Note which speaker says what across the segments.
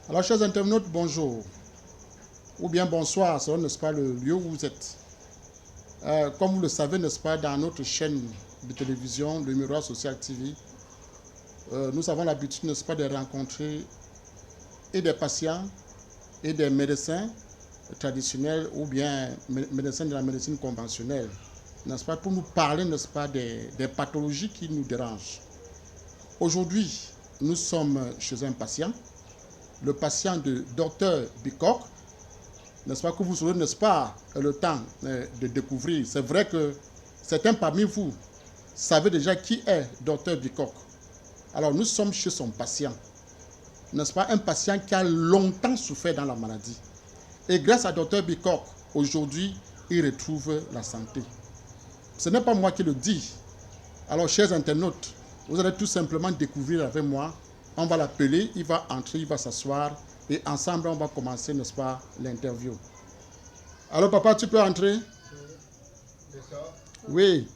Speaker 1: Alors, chers internautes, bonjour. Ou bien bonsoir, selon, n'est-ce pas, le lieu où vous êtes. Comme vous le savez, n'est-ce pas, dans notre chaîne de télévision, le Miroir Social TV, nous avons l'habitude, n'est-ce pas, de rencontrer et des patients et des médecins traditionnels ou bien médecins de la médecine conventionnelle, n'est-ce pas, pour nous parler, n'est-ce pas, des pathologies qui nous dérangent. Aujourd'hui, nous sommes chez un patient, le patient de Dr Bikok, n'est-ce pas, que vous aurez, n'est-ce pas, le temps de découvrir. C'est vrai que certains parmi vous savez déjà qui est Dr Bikok. Alors, nous sommes chez son patient, n'est-ce pas, un patient qui a longtemps souffert dans la maladie. Et grâce à Dr Bikok, aujourd'hui, il retrouve la santé. Ce n'est pas moi qui le dis. Alors, chers internautes, vous allez tout simplement découvrir avec moi. On va l'appeler, il va entrer, il va s'asseoir et ensemble, on va commencer, n'est-ce pas, l'interview. Alors, papa, tu peux entrer?
Speaker 2: C'est ça?
Speaker 1: Oui.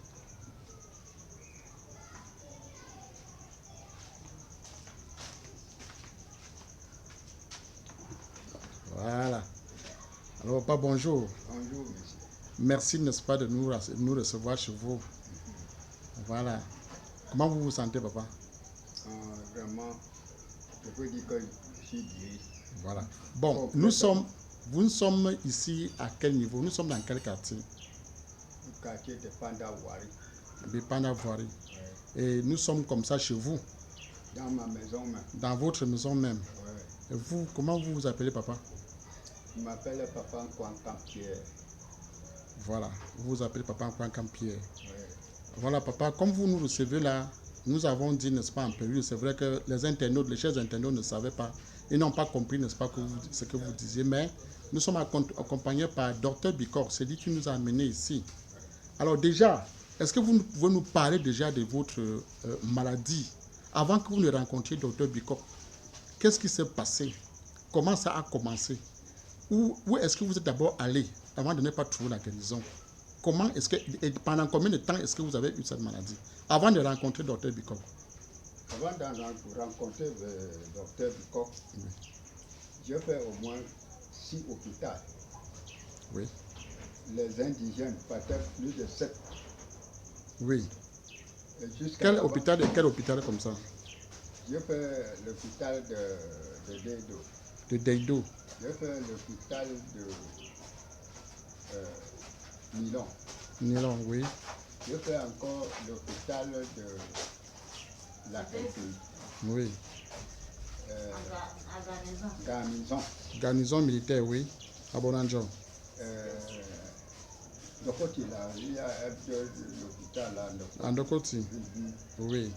Speaker 1: Voilà. Alors, papa, bonjour.
Speaker 2: Bonjour, monsieur.
Speaker 1: Merci, n'est-ce pas, de nous recevoir chez vous. Voilà. Comment vous vous sentez, papa?
Speaker 2: Vraiment, je peux dire que je suis guéri.
Speaker 1: Voilà. Bon, nous sommes ici à quel niveau? Nous sommes dans quel quartier?
Speaker 2: Le quartier de Pandawari.
Speaker 1: Pandawari. Et nous sommes comme ça chez vous?
Speaker 2: Dans ma maison même.
Speaker 1: Dans votre maison même?
Speaker 2: Ouais.
Speaker 1: Et vous, comment vous vous appelez, papa?
Speaker 2: Je m'appelle Papa Nkwankam-Pierre.
Speaker 1: Voilà, vous vous appelez Papa Nkwankam-Pierre.
Speaker 2: Ouais.
Speaker 1: Voilà, papa, comme vous nous recevez là, nous avons dit, n'est-ce pas, en période, c'est vrai que les internautes, les chers internautes ne savaient pas, ils n'ont pas compris, n'est-ce pas, ce que vous disiez, mais nous sommes accompagnés par Dr Bikok, c'est lui qui nous a amenés ici. Alors déjà, est-ce que vous pouvez nous parler déjà de votre maladie avant que vous ne rencontriez Dr Bikok? Qu'est-ce qui s'est passé? Comment ça a commencé? Où est-ce que vous êtes d'abord allé avant de ne pas trouver la guérison? Comment est-ce que, et pendant combien de temps est-ce que vous avez eu cette maladie avant de rencontrer Dr Bikok?
Speaker 2: Avant de rencontrer le docteur Bikok,
Speaker 1: Oui.
Speaker 2: j'ai fait au moins 6 hôpitaux.
Speaker 1: Oui.
Speaker 2: Les indigènes, peut-être plus de 7.
Speaker 1: Oui.
Speaker 2: Quel
Speaker 1: hôpital comme ça?
Speaker 2: J'ai fait l'hôpital de Deido.
Speaker 1: De Deido.
Speaker 2: J'ai fait l'hôpital de Nilon.
Speaker 1: Nilon, oui.
Speaker 2: J'ai fait encore l'hôpital de la Campine.
Speaker 1: Oui.
Speaker 2: Garnison.
Speaker 1: Garnison militaire, oui. À Bonanjo.
Speaker 2: Dokoti, là, il y a l'hôpital là.
Speaker 1: En Dokoti. Oui.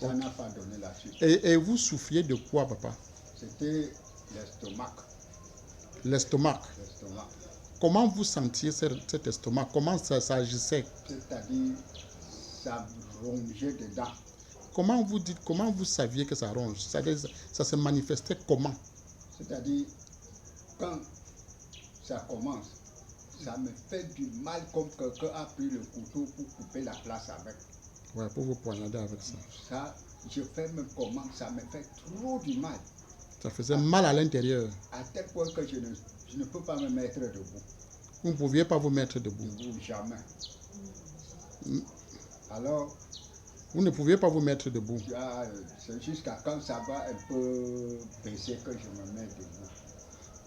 Speaker 2: Ça n'a pas donné la suite.
Speaker 1: Et vous souffriez de quoi, papa?
Speaker 2: C'était l'estomac.
Speaker 1: L'estomac.
Speaker 2: L'estomac.
Speaker 1: Comment vous sentiez cet estomac? Comment ça agissait?
Speaker 2: C'est-à-dire, ça rongeait dedans.
Speaker 1: Comment vous saviez que ça ronge? Ça se manifestait comment?
Speaker 2: C'est-à-dire, quand ça commence, ça me fait du mal comme quelqu'un a pris le couteau pour couper la place avec.
Speaker 1: Ouais, pour vous poignarder avec ça.
Speaker 2: Ça, je fais même comment, ça me fait trop du mal.
Speaker 1: Ça faisait mal à l'intérieur.
Speaker 2: À tel point que je ne peux pas me mettre debout.
Speaker 1: Vous ne pouviez pas vous mettre debout?
Speaker 2: Debout, jamais. Alors,
Speaker 1: vous ne pouviez pas vous mettre debout?
Speaker 2: C'est jusqu'à quand ça va un peu baisser que je me mets debout.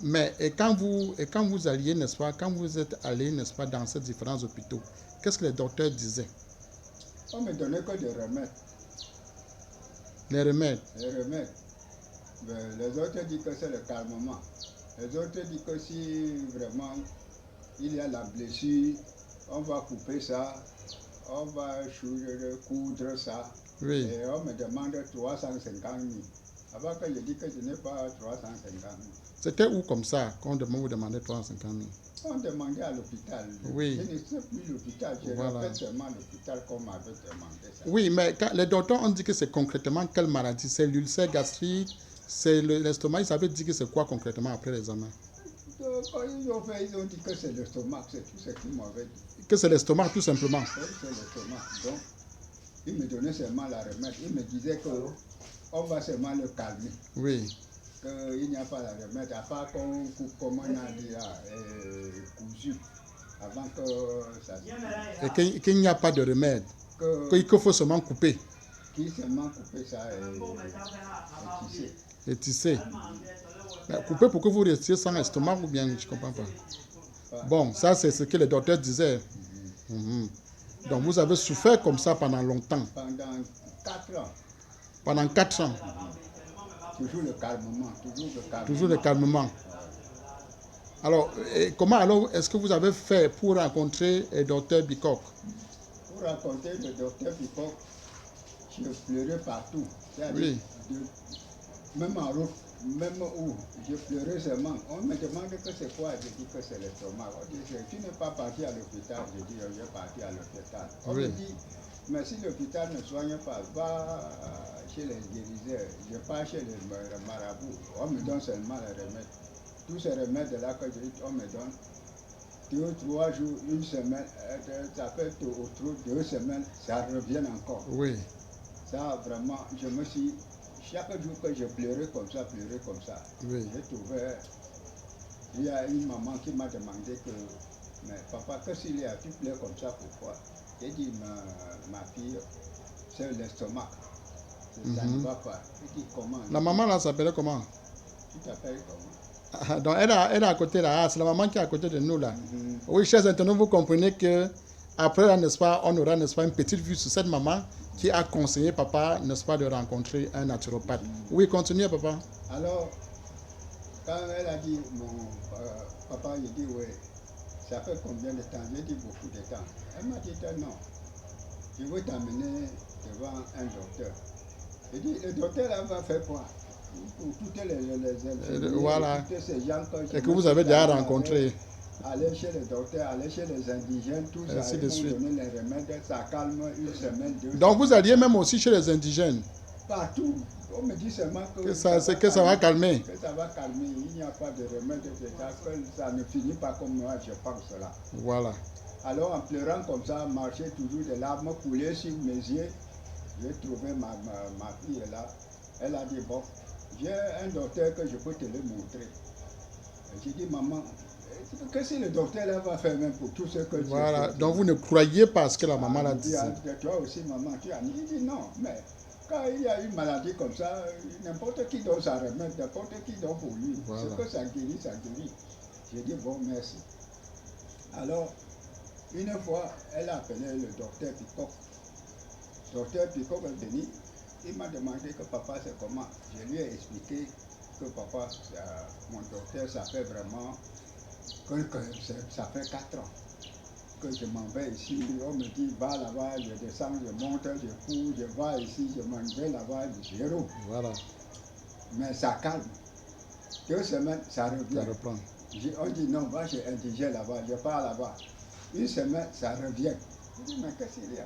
Speaker 1: Mais et quand vous alliez, n'est-ce pas, quand vous êtes allé, n'est-ce pas, dans ces différents hôpitaux, qu'est-ce que les docteurs disaient?
Speaker 2: On ne me donnait que des remèdes.
Speaker 1: Les remèdes?
Speaker 2: Les remèdes. Mais les autres disent que c'est le calmement. Les autres disent que si vraiment il y a la blessure, on va couper ça, on va coudre ça.
Speaker 1: Oui.
Speaker 2: Et on me demande 350 000. Avant que je dis que je n'ai pas 350 000.
Speaker 1: C'était où comme ça qu'on vous demandait 350 000?
Speaker 2: On demandait à l'hôpital.
Speaker 1: Oui.
Speaker 2: Je ne sais plus l'hôpital, je rappelle seulement l'hôpital qu'on m'avait demandé ça.
Speaker 1: Oui, mais quand les docteurs ont dit que c'est concrètement quelle maladie? C'est l'ulcère gastrique, c'est l'estomac, ils avaient dit que c'est quoi concrètement après l'examen?
Speaker 2: Quand ils ont fait, ils ont dit que c'est l'estomac, c'est tout ce qu'ils m'avaient dit.
Speaker 1: Que c'est l'estomac tout simplement?
Speaker 2: Oui, c'est l'estomac. Donc, ils me donnaient seulement la remède. Ils me disaient que on va seulement le calmer.
Speaker 1: Oui.
Speaker 2: Qu'il n'y a pas la remède, à part qu'on coupe, comme on a dit là, cousu, avant que ça se...
Speaker 1: Et qu'il n'y a pas de remède. Qu'il faut seulement couper.
Speaker 2: Qu'il seulement couper ça et tisser.
Speaker 1: Et tisser. Mais couper pour que vous restiez sans estomac ou bien, je ne comprends pas. Bon, ça c'est ce que le docteur disait. Donc vous avez souffert comme ça pendant longtemps.
Speaker 2: Pendant 4 ans.
Speaker 1: Pendant 4 ans.
Speaker 2: Toujours le calmement.
Speaker 1: Toujours le calmement. Alors, comment alors est-ce que vous avez fait pour rencontrer le docteur Bicoque?
Speaker 2: Pour rencontrer le docteur Bicoque, je pleurais partout.
Speaker 1: Oui.
Speaker 2: Même en route, même où je pleurais seulement. On me demandait que c'est quoi, je dis que c'est l'estomac. On dit, tu n'es pas parti à l'hôpital. Je dis, je suis parti à l'hôpital. On me dit, mais si l'hôpital ne soigne pas, va chez les guérisseurs, je pars chez les marabouts. On me donne seulement les remèdes. Tous ces remèdes-là que on me donne, 2 ou 3 jours, 1 semaine, ça fait au trop 2 semaines, ça revient encore.
Speaker 1: Oui.
Speaker 2: Ça, vraiment, je me suis... Chaque jour que je pleurais comme ça,
Speaker 1: oui.
Speaker 2: J'ai trouvé... Il y a une maman qui m'a demandé que... Mais papa, qu'est-ce qu'il y a? Tu pleures comme ça, pourquoi? J'ai dit, ma fille, c'est l'estomac. Ça ne va pas. J'ai dit, comment?
Speaker 1: La maman là s'appelait comment?
Speaker 2: Tu t'appelles comment?
Speaker 1: Donc elle est à côté là, c'est la maman qui est à côté de nous là. Oui, chers internautes, vous comprenez que après, n'est-ce pas, on aura, n'est-ce pas, une petite vue sur cette maman qui a conseillé papa, n'est-ce pas, de rencontrer un naturopathe. Oui, continuez papa.
Speaker 2: Alors, quand elle a dit, mon papa, il dit, oui, ça fait combien de temps? J'ai dit beaucoup de temps. Elle m'a dit, non, je veux t'amener devant un docteur. J'ai dit, le docteur là va faire quoi? Pour toutes les
Speaker 1: voilà.
Speaker 2: toutes ces gens
Speaker 1: et que vous avez déjà rencontré.
Speaker 2: Aller chez le docteur, aller chez les indigènes, tout ça,
Speaker 1: ainsi de suite.
Speaker 2: Donner les remèdes, ça calme 1 semaine, 2 semaines.
Speaker 1: Donc vous alliez même aussi chez les indigènes?
Speaker 2: Partout. On me dit seulement que
Speaker 1: ça va calmer.
Speaker 2: Que ça va calmer. Il n'y a pas de remède, ça ne finit pas comme moi, je pense cela.
Speaker 1: Voilà.
Speaker 2: Alors en pleurant comme ça, marcher toujours, des larmes coulaient sur mes yeux. J'ai trouvé ma fille là. Elle a dit, bon, j'ai un docteur que je peux te le montrer. J'ai dit, maman, qu'est-ce que le docteur là va faire même pour tout ce que tu as fait?
Speaker 1: Donc vous ne croyez pas ce que la maman l'a dit.
Speaker 2: Toi aussi, maman, tu as dit. Il dit non, mais quand il y a une maladie comme ça, n'importe qui donne sa remède, n'importe qui donne pour lui.
Speaker 1: Voilà.
Speaker 2: Ce que ça guérit, ça guérit. J'ai dit, bon, merci. Alors, une fois, elle a appelé le docteur Bicoque. Docteur Bicoque est venu. Il m'a demandé que papa, c'est comment. Je lui ai expliqué que papa, mon docteur, ça fait vraiment... que ça fait 4 ans que je m'en vais ici. On me dit, va là-bas, je descends, je monte, je cours, je vais ici, je m'en vais là-bas, je roule.
Speaker 1: Voilà.
Speaker 2: Mais ça calme. 2 semaines, ça revient.
Speaker 1: Ça reprend.
Speaker 2: On dit, non, va chez indigène là-bas, je pars là-bas. 1 semaine, ça revient. Je dis, mais qu'est-ce qu'il y a?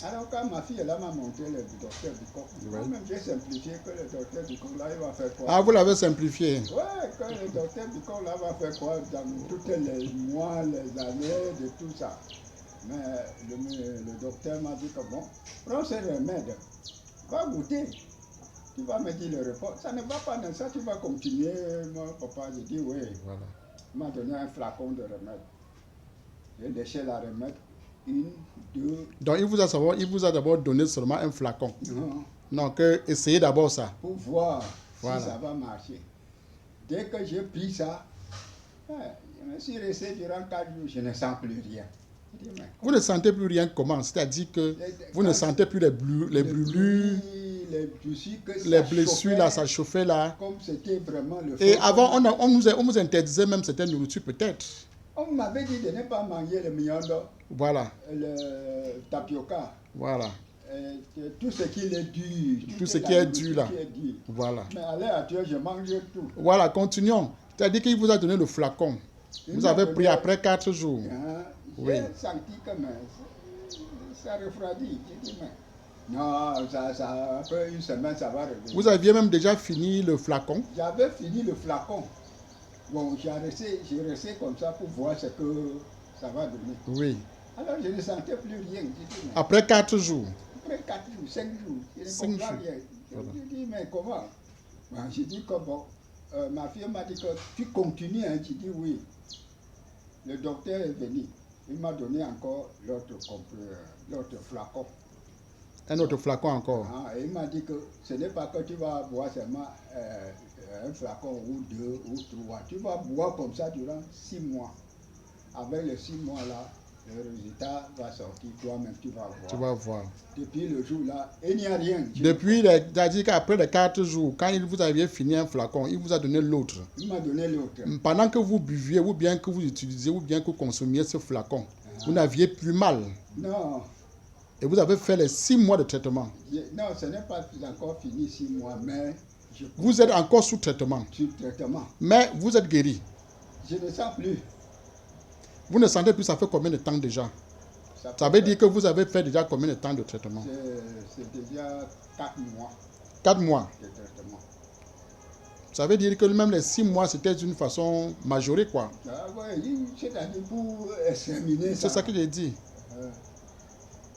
Speaker 2: Alors quand ma fille là m'a montré le docteur Bicoque, moi-même j'ai simplifié que le docteur Bicoque là il va faire quoi?
Speaker 1: Ah, vous l'avez simplifié?
Speaker 2: Oui, que le docteur Bicoque là va faire quoi dans tous les mois, les années, de tout ça. Mais le docteur m'a dit que bon, prends ces remèdes, va goûter. Tu vas me dire le repos. Ça ne va pas dans ça, tu vas continuer. Mon papa, j'ai dit oui.
Speaker 1: Voilà.
Speaker 2: Il m'a donné un flacon de remède. J'ai léché la remède. 1, 2.
Speaker 1: Donc il vous a d'abord donné seulement un flacon.
Speaker 2: Non.
Speaker 1: Non, essayez d'abord ça.
Speaker 2: Pour voir
Speaker 1: voilà.
Speaker 2: si ça va marcher. Dès que j'ai pris ça, je me suis resté durant 4 jours, je ne sens plus rien.
Speaker 1: Vous ne sentez plus rien comment? C'est-à-dire que vous ne sentez plus les brûlures, les blessures là, ça chauffait là.
Speaker 2: Comme c'était vraiment le feu.
Speaker 1: Et avant, on nous interdisait même certaines nourritures peut-être.
Speaker 2: On m'avait dit de ne pas manger le miondo.
Speaker 1: Voilà.
Speaker 2: Le tapioca.
Speaker 1: Voilà.
Speaker 2: Tout ce qui est dur.
Speaker 1: Tout ce qui est dur là. Voilà.
Speaker 2: Mais à l'heure actuelle, je mange tout.
Speaker 1: Voilà, continuons. C'est-à-dire qu'il vous a donné le flacon. Vous avez pris après 4 jours.
Speaker 2: J'ai senti que ça refroidit. J'ai dit, mais non, après 1 semaine, ça va revenir.
Speaker 1: Vous aviez même déjà fini le flacon?
Speaker 2: J'avais fini le flacon. Bon, j'ai resté comme ça pour voir ce que ça va donner.
Speaker 1: Oui.
Speaker 2: Alors, je ne sentais plus rien.
Speaker 1: Après 4 jours?
Speaker 2: Après 4 jours, 5 jours. Je ne
Speaker 1: 5
Speaker 2: comprends
Speaker 1: jours.
Speaker 2: rien.
Speaker 1: Voilà.
Speaker 2: Je dis, mais comment? Ben, j'ai dit que bon, ma fille m'a dit que tu continues, hein. J'ai dit oui. Le docteur est venu. Il m'a donné encore l'autre flacon.
Speaker 1: Un autre flacon encore.
Speaker 2: Ah, et il m'a dit que ce n'est pas que tu vas boire seulement un flacon ou 2 ou 3. Tu vas boire comme ça durant 6 mois. Avec les 6 mois-là, le résultat va sortir. Toi-même, tu vas voir.
Speaker 1: Tu vas voir.
Speaker 2: Depuis le jour-là, il n'y a rien.
Speaker 1: Depuis, c'est-à-dire qu'après les 4 jours, quand vous aviez fini un flacon, il vous a donné l'autre.
Speaker 2: Il m'a donné l'autre.
Speaker 1: Pendant que vous buviez, ou bien que vous utilisiez, ou bien que vous consommiez ce flacon, vous n'aviez plus mal.
Speaker 2: Non.
Speaker 1: Et vous avez fait les 6 mois de traitement.
Speaker 2: Non, ce n'est pas encore fini 6 mois, mais
Speaker 1: vous êtes encore sous traitement.
Speaker 2: Sous traitement.
Speaker 1: Mais vous êtes guéri.
Speaker 2: Je ne sens plus.
Speaker 1: Vous ne sentez plus, ça fait combien de temps déjà? Ça veut dire que vous avez fait déjà combien de temps de traitement?
Speaker 2: C'est déjà 4 mois.
Speaker 1: 4 mois.
Speaker 2: De traitement.
Speaker 1: Ça veut dire que même les 6 mois, c'était d'une façon majorée, quoi.
Speaker 2: Ah oui, c'est-à-dire pour examiner ça.
Speaker 1: C'est ça que j'ai dit.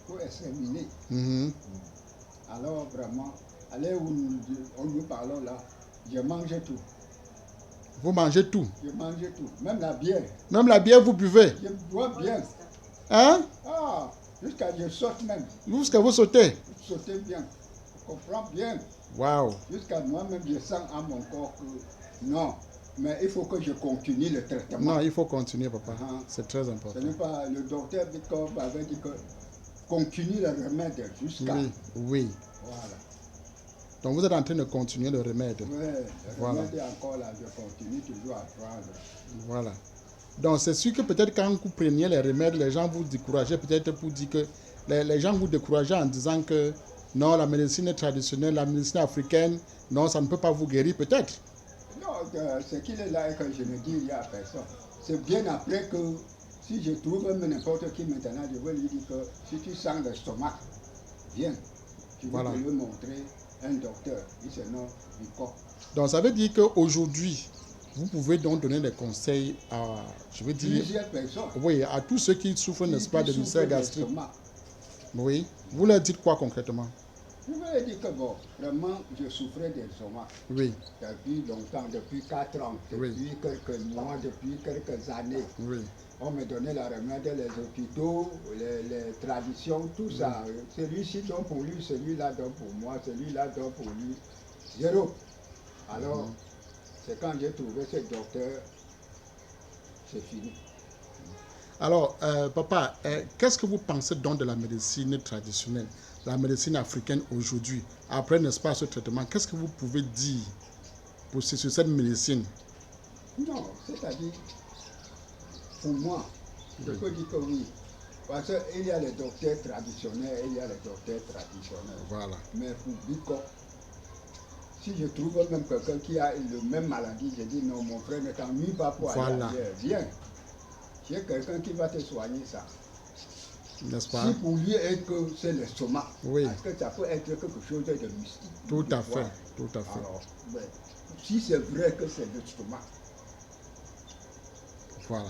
Speaker 2: Pour examiner.
Speaker 1: Alors,
Speaker 2: vraiment, allez où nous parlons là, je mange tout.
Speaker 1: Vous mangez tout?
Speaker 2: Je mange tout, même la bière.
Speaker 1: Même la bière, vous buvez?
Speaker 2: Je bois bien.
Speaker 1: Hein?
Speaker 2: Ah, jusqu'à je saute même.
Speaker 1: Jusqu'à vous sautez?
Speaker 2: Sautez bien, je comprends bien.
Speaker 1: Waouh.
Speaker 2: Jusqu'à moi-même, je sens à mon corps que non, mais il faut que je continue le traitement.
Speaker 1: Non, il faut continuer, papa. C'est très important.
Speaker 2: Ce n'est pas le docteur Bitcoff avait dit que continue le remède jusqu'à.
Speaker 1: Oui, oui.
Speaker 2: Voilà.
Speaker 1: Donc vous êtes en train de continuer le remède.
Speaker 2: Oui, le remède est encore là, je continue toujours à prendre.
Speaker 1: Voilà. Donc c'est sûr que peut-être quand vous preniez les remèdes, les gens vous décourageaient, peut-être pour dire que les gens vous décourageaient en disant que non, la médecine traditionnelle, la médecine africaine, non, ça ne peut pas vous guérir, peut-être.
Speaker 2: Non, ce qu'il est là et que je ne dis rien à personne. C'est bien après que si je trouve n'importe qui maintenant, je vais lui dire que si tu sens l'estomac, viens. Je vais te le montrer un docteur. Il se nomme Bitcoff.
Speaker 1: Donc ça veut dire qu'aujourd'hui, vous pouvez donc donner des conseils à, je veux dire,
Speaker 2: plusieurs personnes.
Speaker 1: Oui, à tous ceux qui souffrent, n'est-ce pas, de l'ulcère gastrique. Oui. Vous leur dites quoi concrètement?
Speaker 2: Je vais leur dire que bon, vraiment, je souffrais d'estomac.
Speaker 1: Oui.
Speaker 2: Depuis longtemps, depuis 4 ans, depuis quelques mois, depuis quelques années.
Speaker 1: Oui.
Speaker 2: On me donnait la remède, les hôpitaux, les traditions, tout ça. Celui-ci donne pour lui, celui-là donne pour moi, celui-là donne pour lui. Zéro. Alors, c'est quand j'ai trouvé ce docteur, c'est fini.
Speaker 1: Alors, papa, qu'est-ce que vous pensez donc de la médecine traditionnelle, la médecine africaine aujourd'hui, après, n'est-ce pas, ce traitement? Qu'est-ce que vous pouvez dire sur cette médecine?
Speaker 2: Non, c'est-à-dire, pour moi, je peux dire que oui. Parce qu'il y a les docteurs traditionnels et il y a les docteurs traditionnels.
Speaker 1: Voilà.
Speaker 2: Mais pour Bitcoff, si je trouve même quelqu'un qui a la même maladie, je dis non, mon frère ne t'ennuie pas pour aller ailleurs. Viens. J'ai quelqu'un qui va te soigner ça.
Speaker 1: N'est-ce pas?
Speaker 2: Si pour lui que c'est l'estomac,
Speaker 1: oui.
Speaker 2: Parce que ça peut être quelque chose de mystique.
Speaker 1: Tout à fait, tout à fait.
Speaker 2: Alors, si c'est vrai que c'est l'estomac.
Speaker 1: Voilà.